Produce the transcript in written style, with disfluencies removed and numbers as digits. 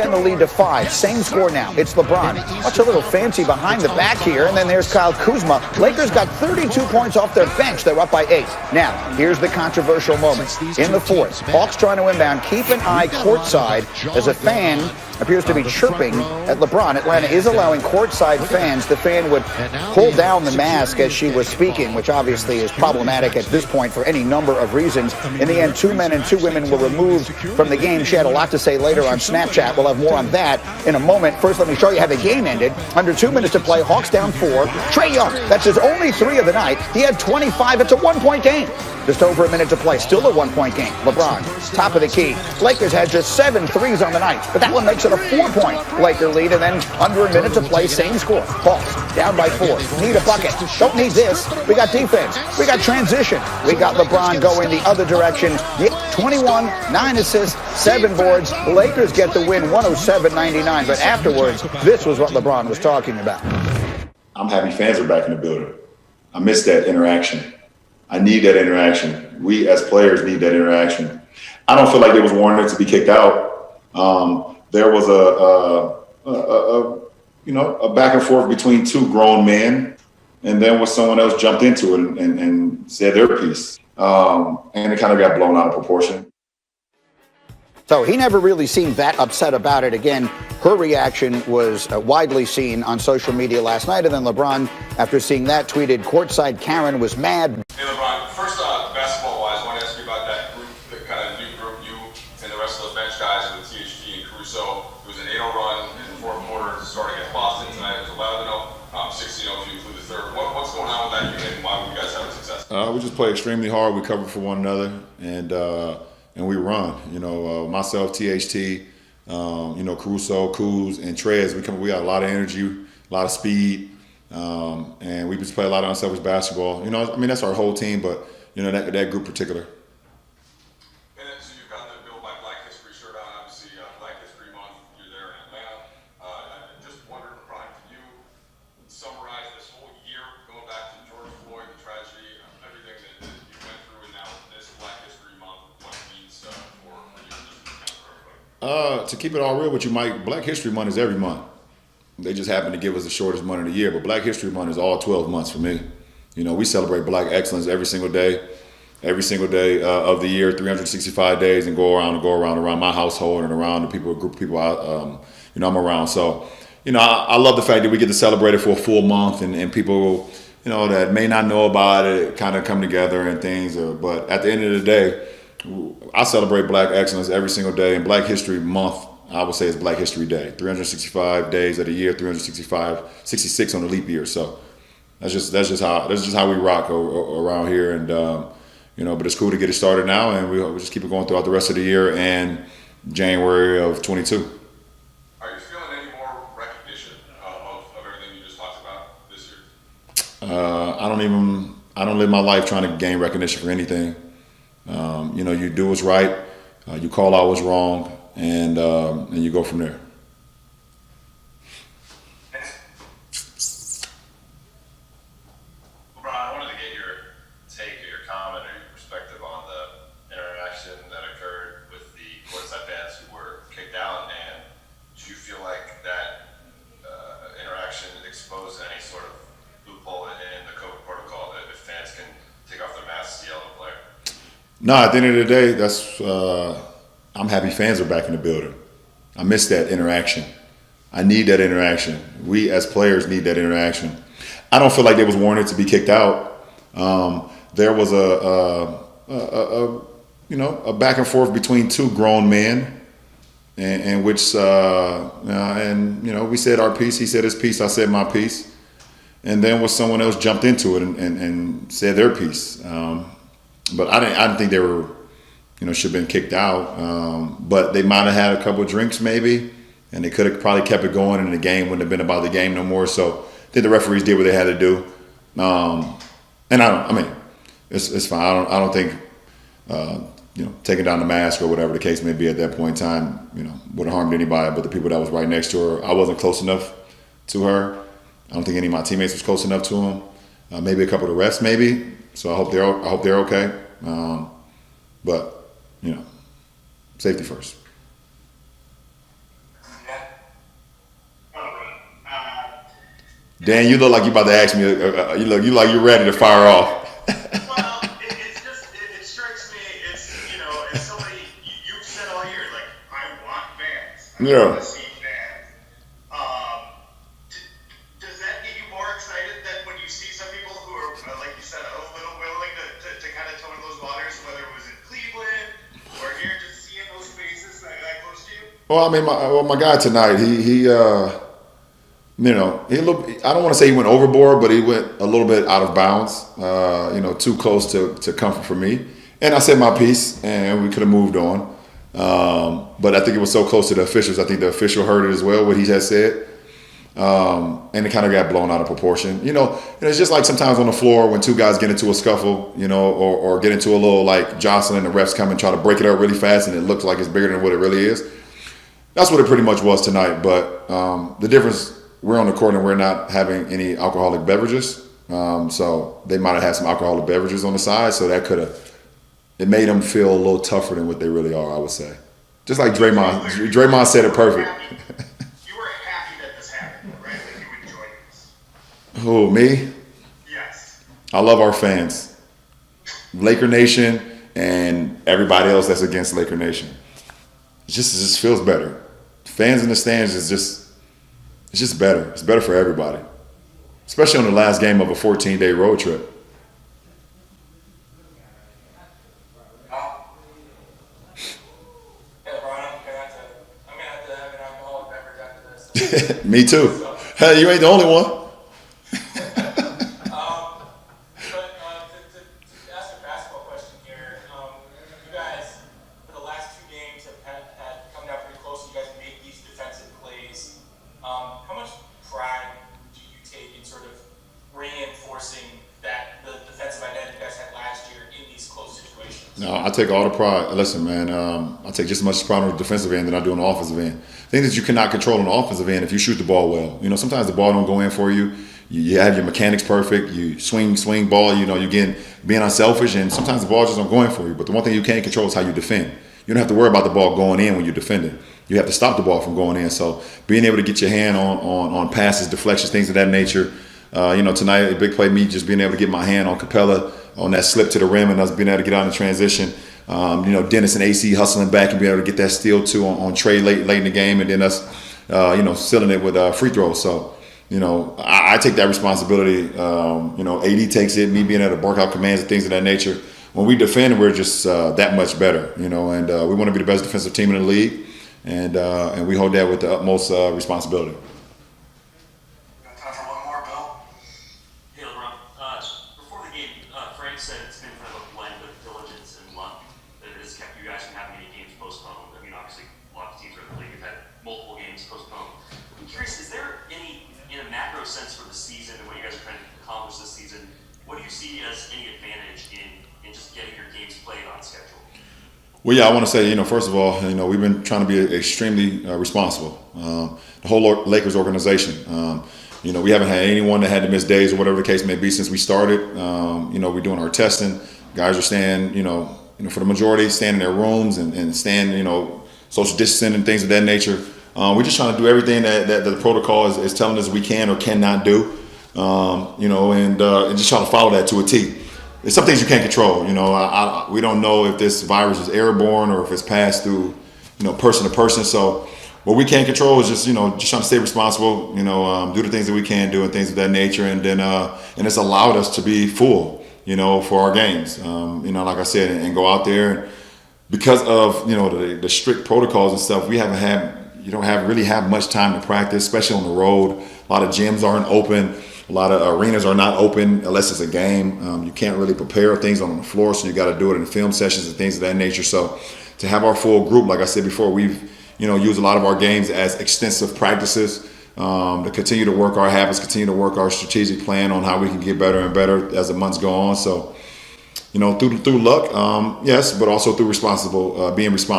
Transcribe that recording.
And the lead to 5. Same score now. It's LeBron. Watch a little fancy behind the back here. And then there's Kyle Kuzma. Lakers got 32 points off their bench. They're up by 8. Now, here's the controversial moment. In the fourth, Hawks trying to inbound. Keep an eye courtside as a fan appears to be chirping at LeBron. Atlanta is allowing courtside fans. The fan would pull down the mask as she was speaking, which obviously is problematic at this point for any number of reasons. In the end, 2 men and 2 women were removed from the game. She had a lot to say later on Snapchat. We'll have more on that in a moment. First, let me show you how the game ended. Under 2 minutes to play, Hawks down 4. Trae Young, that's his only 3 of the night. He had 25. It's a 1-point game. Just over a minute to play. Still a 1-point game. LeBron, top of the key. Lakers had just 7 threes on the night, but that one makes it a 4-point Laker lead, and then under a minute to play, same score. Hawks down by 4. Need a bucket. Don't need this. We got defense. We got transition. We got LeBron going the other direction. 21, 9 assists, 7 boards. The Lakers get the win, 107-99. But afterwards, this was what LeBron was talking about. I'm happy fans are back in the building. I miss that interaction. I need that interaction. We as players need that interaction. I don't feel like it was warranted to be kicked out. There was a back and forth between 2 grown men, and then when someone else jumped into it and said their piece, and it kind of got blown out of proportion. So he never really seemed that upset about it. Again, her reaction was widely seen on social media last night. And then LeBron, after seeing that, tweeted, "Courtside Karen was mad." Hey, LeBron, first basketball-wise, I want to ask you about that group, the kind of new group, you and the rest of those bench guys with THT and Caruso. It was an 8-0 run in the fourth quarter starting against Boston tonight. It was 11-0, 16-0 if you include the third. What's going on with that unit and why were you guys having success? We just play extremely hard. We cover for one another, and we run. Myself, THT, Caruso, Kuz, and Trez. We got a lot of energy, a lot of speed, and we just play a lot of unselfish basketball. That's our whole team, but that group particular. And then, so you've got the Build by Black History shirt on. Obviously, Black History Month. You're there in Atlanta. I just wondered, LeBron, can you summarize this whole year, going back to George Floyd, the tragedy, everything that you went through, and now this Black History Month, what it means for you and just for everybody? To keep it all real with you, Mike, Black History Month is every month. They just happen to give us the shortest month of the year, but Black History Month is all 12 months for me. We celebrate Black excellence every single day of the year, 365 days, and go around my household and around the group of people I'm around. So, I love the fact that we get to celebrate it for a full month, and people, that may not know about it kind of come together and things. But at the end of the day, I celebrate Black excellence every single day, and Black History Month, I would say, is Black History Day. 365 days of the year, 66 on the leap year. So that's just how we rock around here, and but it's cool to get it started now, and we'll just keep it going throughout the rest of the year and January of 22. Are you feeling any more recognition of everything you just talked about this year? I don't live my life trying to gain recognition for anything. You do what's right, you call out what's wrong, and you go from there. LeBron, I wanted to get your take or your comment or your perspective on the interaction that occurred with the courtside fans who were kicked out, and do you feel like that interaction exposed any sort of loophole in the COVID protocol that if fans can take off their masks to yell at the player? No, at the end of the day, I'm happy fans are back in the building. I miss that interaction. I need that interaction. We as players need that interaction. I don't feel like it was warranted to be kicked out. There was a back and forth between 2 grown men, in which we said our piece. He said his piece. I said my piece, and then when someone else jumped into it and said their piece. But I didn't think they were, should have been kicked out. But they might have had a couple of drinks maybe, and they could have probably kept it going, and the game wouldn't have been about the game no more. So I think the referees did what they had to do. It's fine. I don't think, taking down the mask or whatever the case may be at that point in time, would have harmed anybody but the people that was right next to her. I wasn't close enough to her. I don't think any of my teammates was close enough to him. Maybe a couple of the refs, maybe. So I hope they're okay. But safety first. Dan, you look like you about to ask me. You like you're ready to fire off. Well, it strikes me. It's somebody you've said all year. Like, I want fans. I Yeah. want to see fans. Does that get you more excited than when you see some people who are, like you said, a little willing to kind of toe in those waters, whether it was in Cleveland or here, just seeing those faces that close to you? Well, I mean, my guy tonight, he I don't want to say he went overboard, but he went a little bit out of bounds, too close to comfort for me. And I said my piece, and we could have moved on. But I think it was so close to the officials. I think the official heard it as well, what he had said. And it kind of got blown out of proportion. It's just like sometimes on the floor when two guys get into a scuffle, or get into a little like jostling, the refs come and try to break it up really fast, and it looks like it's bigger than what it really is. That's what it pretty much was tonight. But the difference, we're on the court and we're not having any alcoholic beverages. So they might have had some alcoholic beverages on the side. So it made them feel a little tougher than what they really are, I would say. Just like Draymond. Draymond said it perfect. You were happy that this happened, right? Like you enjoyed this. Who, me? Yes. I love our fans. Laker Nation and everybody else that's against Laker Nation. It just feels better. Fans in the stands it's just better. It's better for everybody. Especially on the last game of a 14-day road trip. Hey, LeBron, I'm gonna have to have an alcoholic beverage after this. Me too. Hey, you ain't the only one. To ask a basketball question here, you guys, for the last two games, have come down pretty close. You guys made these defensive plays. How much pride do you take in sort of reinforcing the defensive identity you guys had last year in these close situations? No, I take all the pride. Listen, man, I take just as much pride on the defensive end than I do on the offensive end. Things that you cannot control on the offensive end if you shoot the ball well. Sometimes the ball don't go in for you. You have your mechanics perfect. You swing ball. You get being unselfish, and sometimes the ball just don't go in for you. But the one thing you can't control is how you defend. You don't have to worry about the ball going in when you're defending. You have to stop the ball from going in. So being able to get your hand on passes, deflections, things of that nature. Tonight a big play, me just being able to get my hand on Capella on that slip to the rim, and us being able to get out in transition. Dennis and AC hustling back and being able to get that steal too on Trey late in the game, and then us, sealing it with free throws. So, I take that responsibility. AD takes it. Me being able to bark out commands and things of that nature. When we defend, we're just that much better. And we want to be the best defensive team in the league, and we hold that with the utmost responsibility. Time for one more, Bill. Hey, LeBron. Before the game, Frank said it's been kind of a blend of diligence and luck that has kept you guys from having any games postponed. I mean, obviously, a lot of teams around the league have had multiple games postponed. I'm curious, is there any, in a macro sense for the season and what you guys are trying to accomplish this season, what do you see as any advantage in just getting your games played on schedule? Well, yeah, I want to say, first of all, we've been trying to be extremely responsible. The whole Lakers organization. We haven't had anyone that had to miss days or whatever the case may be since we started. We're doing our testing. Guys are staying, for the majority, staying in their rooms and staying, social distancing and things of that nature. We're just trying to do everything that the protocol is telling us we can or cannot do, and just trying to follow that to a T. There's some things you can't control. We don't know if this virus is airborne or if it's passed through, person to person. So what we can't control is just trying to stay responsible, do the things that we can do and things of that nature. And then, and it's allowed us to be full, for our games, like I said, and go out there. And because of, the strict protocols and stuff, you don't really have much time to practice, especially on the road. A lot of gyms aren't open. A lot of arenas are not open unless it's a game. You can't really prepare things on the floor, so you got to do it in film sessions and things of that nature. So to have our full group, like I said before, we've used a lot of our games as extensive practices to continue to work our habits, continue to work our strategic plan on how we can get better and better as the months go on. So, through luck, yes, but also through being responsible.